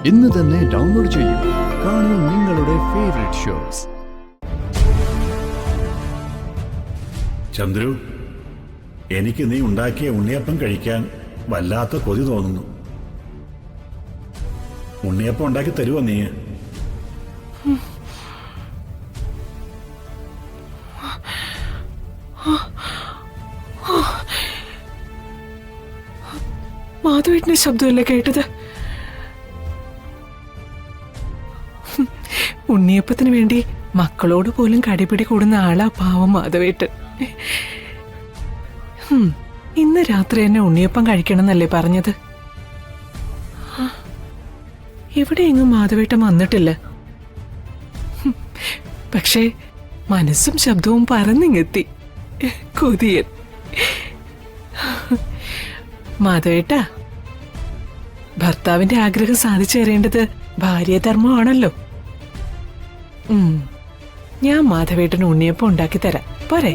ഇന്ന് തന്നെ ഡൗൺലോഡ് ചെയ്യൂ. കാണൂ നിങ്ങളുടെ ഫേവറേറ്റ് ഷോസ്. ചന്ദ്രു, എനിക്ക് നീ ഉണ്ടാക്കിയ ഉണ്ണിയപ്പം കഴിക്കാൻ വല്ലാത്ത കൊതി തോന്നുന്നു. ഉണ്ണിയപ്പം ഉണ്ടാക്കി തരുമോ നീ? മാധവേട്ടന്റെ ശബ്ദമല്ലേ കേട്ടത്? ഉണ്ണിയപ്പത്തിന് വേണ്ടി മക്കളോട് പോലും കടിപിടി കൂടുന്ന ആളാ പാവം മാധവേട്ടൻ. ഇന്ന് രാത്രി തന്നെ ഉണ്ണിയപ്പം കഴിക്കണം എന്നല്ലേ പറഞ്ഞത്? ഇവിടെ എങ്ങും മാധവേട്ടൻ വന്നിട്ടില്ല. പക്ഷേ മനസ്സും ശബ്ദവും പറന്നിങ്ങെത്തി. കൊതിയൻ. മാധവേട്ട, ഭർത്താവിന്റെ ആഗ്രഹം സാധിച്ചു തരേണ്ടത് ഭാര്യാധർമ്മമാണല്ലോ. ഞാൻ മാധവേട്ടന് ഉണ്ണിയപ്പം ഉണ്ടാക്കി തരാം, പോരെ?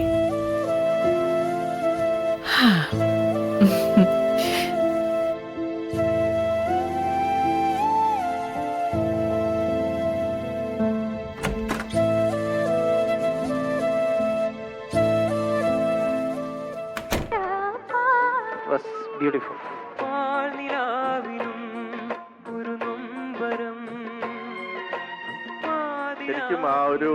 Beautiful. ശരിക്കും ആ ഒരു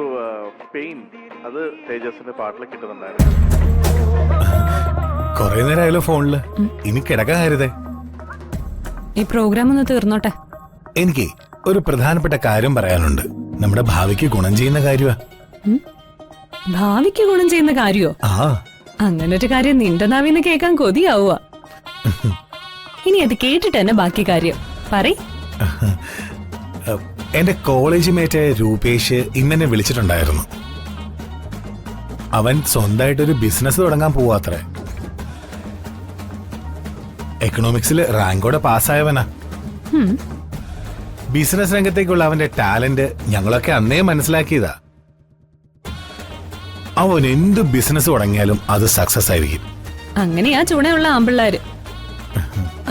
പെയിൻ അത് തേജസിന്റെ പാട്ടിൽ കിട്ടുന്നുണ്ടായിരുന്നു. കൊറേ നേരമായാലോ ഫോണില്. ഇനി കിടക്കാൻ കരുതേ. ഈ പ്രോഗ്രാം ഒന്ന് തീർന്നോട്ടെ. എനിക്ക് ഒരു പ്രധാനപ്പെട്ട കാര്യം പറയാനുണ്ട്. നമ്മുടെ ഭാവിക്ക് ഗുണം ചെയ്യുന്ന കാര്യമാ. ഭാവിക്ക് ഗുണം ചെയ്യുന്ന കാര്യോ? അങ്ങനൊരു കാര്യം നിന്റെ നാവിന്ന് കേൾക്കാൻ കൊതിയാവുക. ഇനി അത് കേട്ടിട്ട് തന്നെ ബാക്കി കാര്യം പറയ്. എന്റെ കോളേജ് മേറ്റ് രൂപേഷ് ഇന്നെന്നെ വിളിച്ചിട്ടുണ്ടായിരുന്നു. അവൻ സ്വന്തമായിട്ടൊരു ബിസിനസ് തുടങ്ങാൻ പോവാത്രേ. എക്കണോമിക്സിൽ റാങ്കോടെ പാസ്സായവനാ. ബിസിനസ് രംഗത്തേക്കുള്ള അവന്റെ ടാലന്റ് ഞങ്ങളൊക്കെ അന്നേ മനസ്സിലാക്കിയതാ. അവൻ എന്ത് ബിസിനസ് തുടങ്ങിയാലും അത് സക്സസ് ആയിരിക്കും. അങ്ങനെയാ ചുണയുള്ള ആമ്പിള്ളാര്.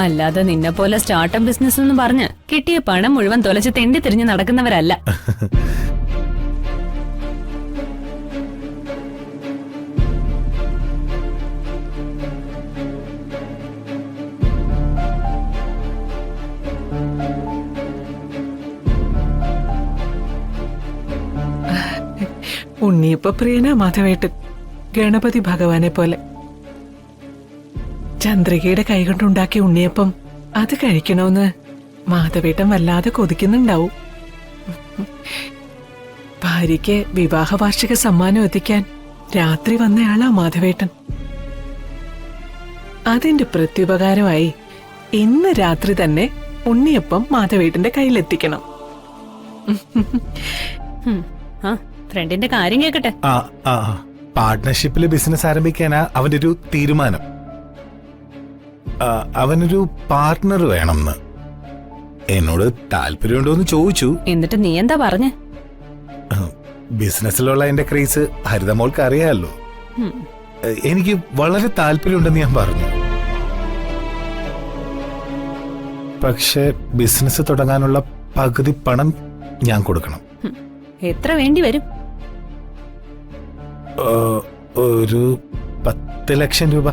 അല്ലാതെ നിന്നെ പോലെ സ്റ്റാർട്ടപ്പ് ബിസിനസ് എന്ന് പറഞ്ഞ് കിട്ടിയ പണം മുഴുവൻ തൊലച്ച് തെണ്ടി തിരിഞ്ഞ് നടക്കുന്നവരല്ല. ഉണ്ണിയപ്പ പ്രിയനാ മാധവേട്ടൻ, ഗണപതി ഭഗവാനെ പോലെ. ചന്ദ്രികയുടെ കൈകൊണ്ടുണ്ടാക്കിയ ഉണ്ണിയപ്പം അത് കഴിക്കണമെന്ന് മാധവേട്ടൻ വല്ലാതെ കൊതിക്കുന്നുണ്ടാവും. ഭാര്യയ്ക്ക് വിവാഹ വാർഷിക സമ്മാനം എത്തിക്കാൻ രാത്രി വന്നയാളാ മാധവേട്ടൻ. അതിന്റെ പ്രത്യുപകാരമായി ഇന്ന് രാത്രി തന്നെ ഉണ്ണിയപ്പം മാധവേട്ടന്റെ കയ്യിലെത്തിക്കണം. ഫ്രണ്ടിന്റെ കാര്യം കേക്കട്ടെ. പാർട്ട്ണർഷിപ്പില് ബിസിനസ് ആരംഭിക്കാനാ അവന്റെ ഒരു തീരുമാനം. അവനൊരു പാർട്ട്ണർ വേണമെന്ന് എന്നോട് താല്പര്യമുണ്ടോന്ന് ചോദിച്ചു. എന്നിട്ട് നീ എന്താ പറഞ്ഞേ? ബിസിനസ്സിലുള്ള എന്റെ ക്രേസ് ഹരിതമോൾക്ക് അറിയാമല്ലോ. എനിക്ക് വളരെ താല്പര്യമുണ്ടെന്ന് ഞാൻ പറഞ്ഞു. പക്ഷെ ബിസിനസ് തുടങ്ങാനുള്ള പകുതി പണം ഞാൻ കൊടുക്കണം. എത്ര വേണ്ടി വരും? ഒരു 10 ലക്ഷം രൂപ.